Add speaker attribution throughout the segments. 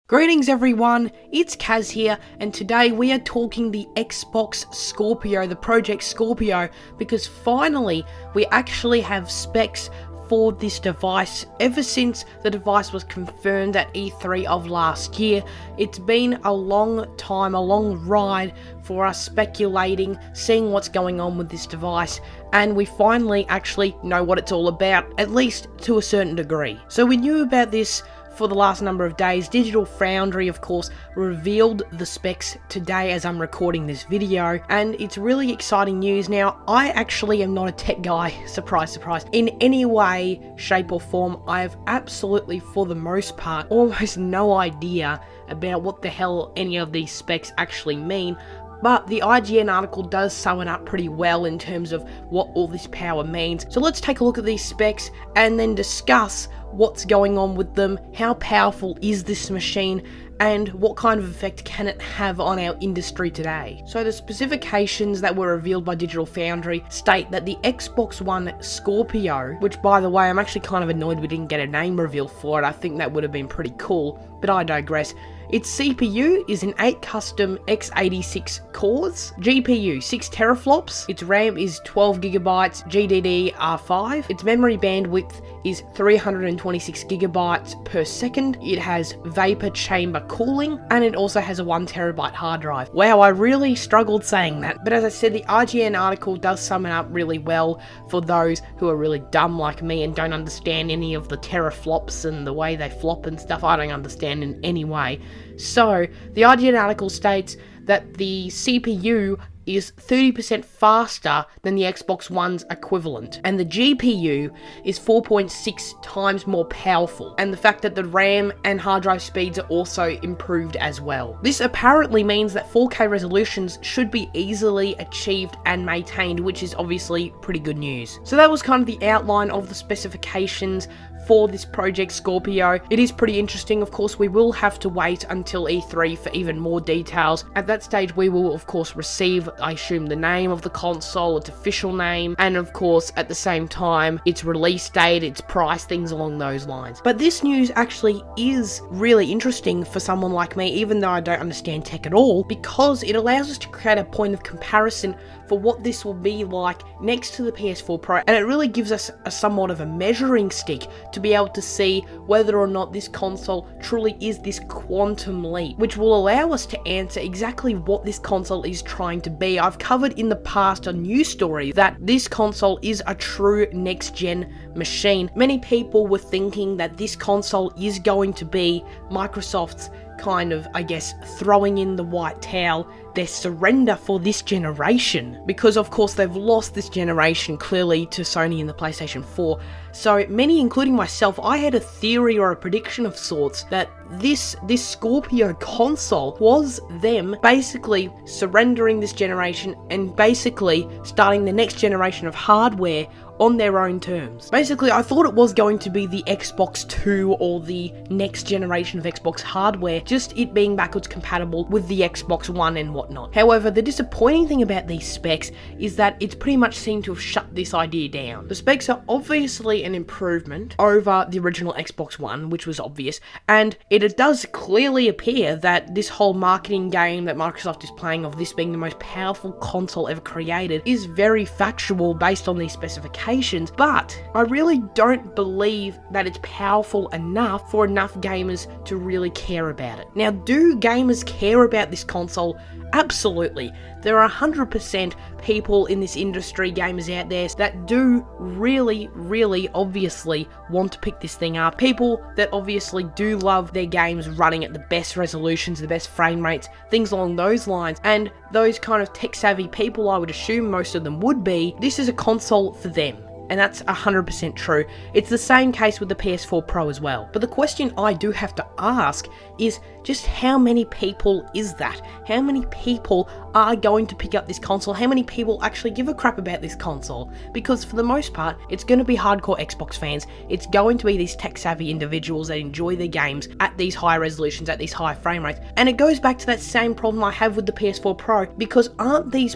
Speaker 1: Greetings everyone, it's Kaz here, and today we are talking the Xbox Scorpio, the Project Scorpio, because finally we actually have specs for this device. Ever since the device was confirmed at E3 of last year, it's been a long time, a long ride for us speculating, seeing what's going on with this device, and we finally actually know what it's all about, at least to a certain degree. So we knew about this for the last number of days. Digital Foundry, of course, revealed the specs today as I'm recording this video, and it's really exciting news. Now, I actually am not a tech guy, surprise, surprise, in any way, shape or form. I have absolutely, for the most part, almost no idea about what the hell any of these specs actually mean. But the IGN article does sum it up pretty well in terms of what all this power means. So let's take a look at these specs and then discuss what's going on with them, how powerful is this machine, and what kind of effect can it have on our industry today. So the specifications that were revealed by Digital Foundry state that the Xbox One Scorpio, which by the way, I'm actually kind of annoyed we didn't get a name reveal for it. I think that would have been pretty cool, but I digress. Its CPU is an 8 custom x86 cores, GPU 6 teraflops, its RAM is 12GB GDDR5, its memory bandwidth is 326GB per second, it has vapor chamber cooling, and it also has a 1TB hard drive. Wow, I really struggled saying that, but as I said, the IGN article does sum it up really well for those who are really dumb like me and don't understand any of the teraflops and the way they flop and stuff. I don't understand in any way. So, the IGN article states that the CPU is 30% faster than the Xbox One's equivalent, and the GPU is 4.6 times more powerful, and the fact that the RAM and hard drive speeds are also improved as well. This apparently means that 4K resolutions should be easily achieved and maintained, which is obviously pretty good news. So that was kind of the outline of the specifications for this Project Scorpio. It is pretty interesting. Of course, we will have to wait until E3 for even more details. At that stage, we will of course receive, I assume, the name of the console, its official name, and of course, at the same time, its release date, its price, things along those lines. But this news actually is really interesting for someone like me, even though I don't understand tech at all, because it allows us to create a point of comparison for what this will be like next to the PS4 Pro, and it really gives us a somewhat of a measuring stick to be able to see whether or not this console truly is this quantum leap, which will allow us to answer exactly what this console is trying to be. I've covered in the past a news story that this console is a true next-gen machine. Many people were thinking that this console is going to be Microsoft's kind of, I guess, throwing in the white towel, their surrender for this generation, because of course they've lost this generation clearly to Sony and the PlayStation 4. So many, including myself, I had a theory or a prediction of sorts that this Scorpio console was them basically surrendering this generation and basically starting the next generation of hardware on their own terms. Basically, I thought it was going to be the Xbox 2 or the next generation of Xbox hardware, just it being backwards compatible with the Xbox One and whatnot. However, the disappointing thing about these specs is that it's pretty much seemed to have shut this idea down. The specs are obviously an improvement over the original Xbox One, which was obvious, and it does clearly appear that this whole marketing game that Microsoft is playing of this being the most powerful console ever created is very factual based on these specifications. But I really don't believe that it's powerful enough for enough gamers to really care about it. Now, do gamers care about this console? Absolutely. There are 100% people in this industry, gamers out there, that do really, really obviously want to pick this thing up. People that obviously do love their games running at the best resolutions, the best frame rates, things along those lines. And those kind of tech-savvy people, I would assume most of them would be, this is a console for them. And that's 100% true. It's the same case with the PS4 Pro as well. But the question I do have to ask is just how many people is that? How many people are going to pick up this console? How many people actually give a crap about this console? Because for the most part, it's going to be hardcore Xbox fans. It's going to be these tech-savvy individuals that enjoy their games at these high resolutions, at these high frame rates. And it goes back to that same problem I have with the PS4 Pro, because aren't these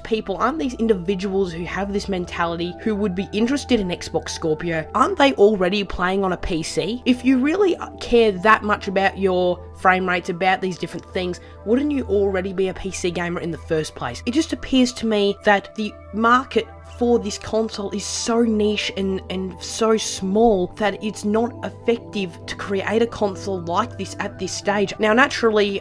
Speaker 1: individuals who have this mentality who would be interested in Xbox Scorpio, aren't they already playing on a PC? If you really care that much about your frame rates, about these different things, wouldn't you already be a PC gamer in the first place? It just appears to me that the market for this console is so niche and so small that it's not effective to create a console like this at this stage. Now naturally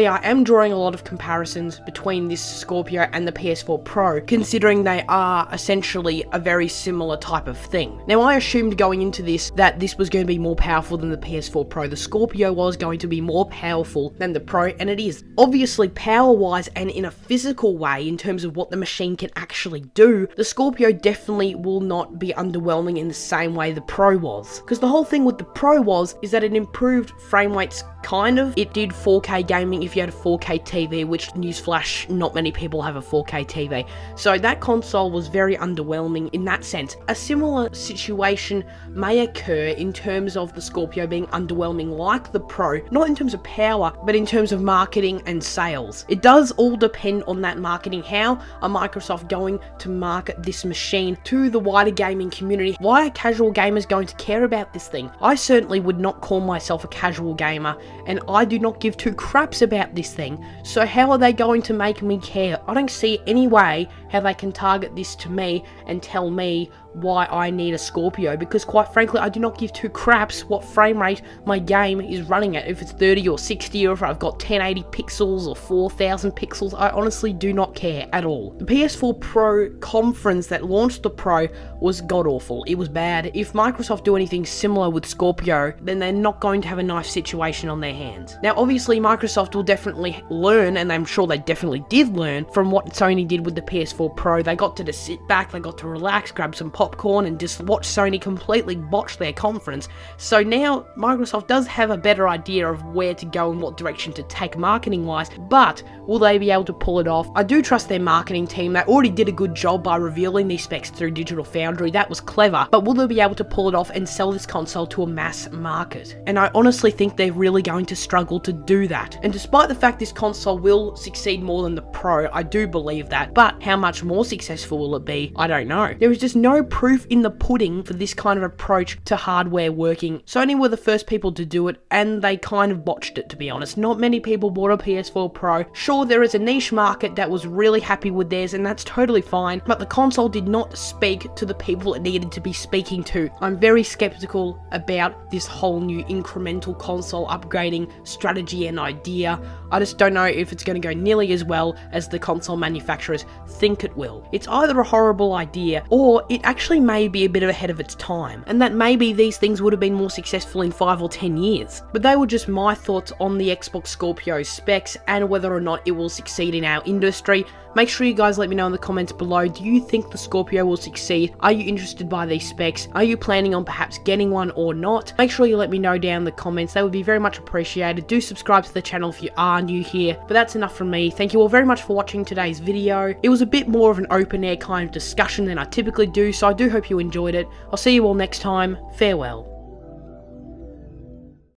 Speaker 1: I am drawing a lot of comparisons between this Scorpio and the PS4 Pro, considering they are essentially a very similar type of thing. Now I assumed going into this that this was going to be more powerful than the PS4 Pro. The Scorpio was going to be more powerful than the Pro, and it is. Obviously power-wise and in a physical way, in terms of what the machine can actually do, the Scorpio definitely will not be underwhelming in the same way the Pro was. Because the whole thing with the Pro is that it improved frame rates, kind of. It did 4K gaming if you had a 4K TV, which, newsflash, not many people have a 4K TV. So that console was very underwhelming in that sense. A similar situation may occur in terms of the Scorpio being underwhelming like the Pro, not in terms of power, but in terms of marketing and sales. It does all depend on that marketing. How are Microsoft going to market this machine to the wider gaming community? Why are casual gamers going to care about this thing? I certainly would not call myself a casual gamer, and I do not give two craps about this thing, so how are they going to make me care? I don't see any way how they can target this to me and tell me why I need a Scorpio, because quite frankly I do not give two craps what frame rate my game is running at, if it's 30 or 60 or if I've got 1080 pixels or 4000 pixels. I honestly do not care at all. The PS4 Pro conference that launched the Pro was god awful. It was bad. If Microsoft do anything similar with Scorpio, then they're not going to have a nice situation on their hands. Now obviously Microsoft will definitely learn, and I'm sure they definitely did learn from what Sony did with the PS4 Pro. They got to just sit back, they got to relax, grab some popcorn and just watch Sony completely botch their conference. So now Microsoft does have a better idea of where to go and what direction to take marketing wise, but will they be able to pull it off? I do trust their marketing team. They already did a good job by revealing these specs through Digital Foundry. That was clever, but will they be able to pull it off and sell this console to a mass market? And I honestly think they're really going to struggle to do that. And despite the fact this console will succeed more than the Pro, I do believe that, but how much more successful will it be? I don't know. There is just no proof in the pudding for this kind of approach to hardware working. Sony were the first people to do it, and they kind of botched it, to be honest. Not many people bought a PS4 Pro. Sure, there is a niche market that was really happy with theirs, and that's totally fine, but the console did not speak to the people it needed to be speaking to. I'm very skeptical about this whole new incremental console upgrading strategy and idea. I just don't know if it's going to go nearly as well as the console manufacturers think it will. It's either a horrible idea, or it actually may be a bit ahead of its time, and that maybe these things would have been more successful in 5 or 10 years. But they were just my thoughts on the Xbox Scorpio specs and whether or not it will succeed in our industry. Make sure you guys let me know in the comments below. Do you think the Scorpio will succeed? Are you interested by these specs? Are you planning on perhaps getting one or not? Make sure you let me know down in the comments. That would be very much appreciated. Do subscribe to the channel if you are new here. But that's enough from me. Thank you all very much for watching today's video. It was a bit more of an open air kind of discussion than I typically do, so I do hope you enjoyed it. I'll see you all next time. Farewell.